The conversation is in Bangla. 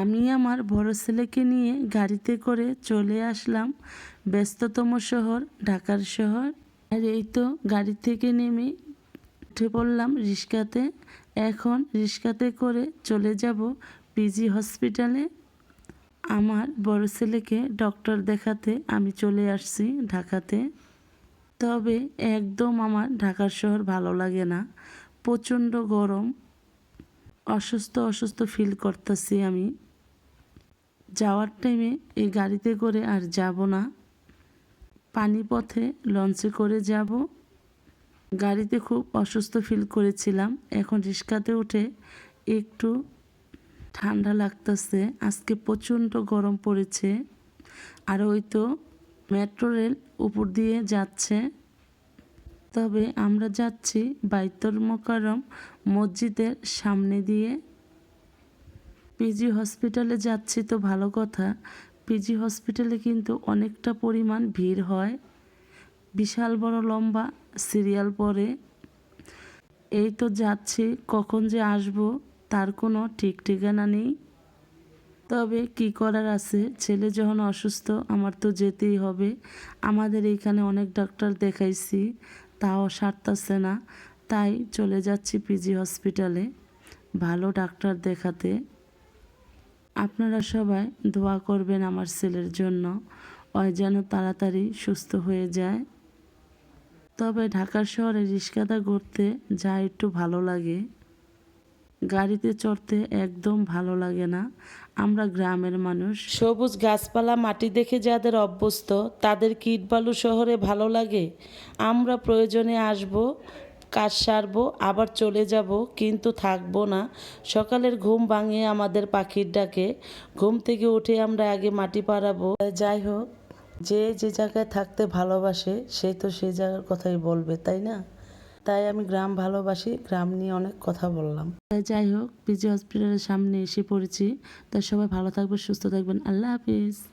আমি আমার বড় ছেলেকে নিয়ে গাড়িতে করে চলে আসলাম ব্যস্ততম শহর ঢাকার শহর। আর এই তো গাড়ি থেকে নেমে উঠে পড়লাম রিক্সাতে। এখন রিক্সাতে করে চলে যাব পিজি হসপিটালে। আমার বড় ছেলেকে ডক্টর দেখাতে আমি চলে আসছি ঢাকাতে। তবে একদম আমার ঢাকার শহর ভালো লাগে না, প্রচণ্ড গরম, অসুস্থ অসুস্থ ফিল করতেছি আমি। যাওয়ার টাইমে এই গাড়িতে করে আর যাব না, পানিপথে লঞ্চে করে যাব। গাড়িতে খুব অসুস্থ ফিল করেছিলাম, এখন রিক্সাতে উঠে একটু ঠান্ডা লাগতেছে। আজকে প্রচণ্ড গরম পড়েছে। আর ওই তো মেট্রো রেল উপর দিয়ে যাচ্ছে। তবে আমরা যাচ্ছি বাইতুল মোকাররম মসজিদের সামনে দিয়ে। পিজি হসপিটালে যাচ্ছি তো ভালো কথা, পিজি হসপিটালে কিন্তু অনেকটা পরিমাণ ভিড় হয়, বিশাল বড় লম্বা সিরিয়াল পড়ে। এই তো যাচ্ছি, কখন যে আসব তার কোনো ঠিক ঠিকানা নেই। তবে কি করার আছে, ছেলে যখন অসুস্থ আমার তো যেতেই হবে। আমাদের এইখানে অনেক ডাক্তার দেখাইছি, তাও সারতাছে না, তাই চলে যাচ্ছি পিজি হসপিটালে ভালো ডাক্তার দেখাতে। আপনারা সবাই দোয়া করবেন আমার ছেলের জন্য, ও যেন তাড়াতাড়ি সুস্থ হয়ে যায়। তবে ঢাকার শহরে রিক্সাটা ঘুরতে যা একটু ভালো লাগে, গাড়িতে চড়তে একদম ভালো লাগে না। আমরা গ্রামের মানুষ, সবুজ গাছপালা মাটি দেখে যাদের অভ্যস্ত তাদের ইট-বালু শহরে ভালো লাগে। আমরা প্রয়োজনে আসব, কাজ সারবো, আবার চলে যাব, কিন্তু থাকবো না। সকালের ঘুম ভাঙিয়ে আমাদের পাখির ডাকে ঘুম থেকে উঠে আমরা আগে মাটি পাড়াবো। যাই হোক, যে যে জায়গায় থাকতে ভালোবাসে সে তো সেই জায়গার কথাই বলবে, তাই না? তাই আমি গ্রাম ভালোবাসি, গ্রাম নিয়ে অনেক কথা বললাম। যাই হোক, পিজি হসপিটালের সামনে এসে পড়েছি। তাই সবাই ভালো থাকবেন, সুস্থ থাকবেন। আল্লাহ হাফিজ।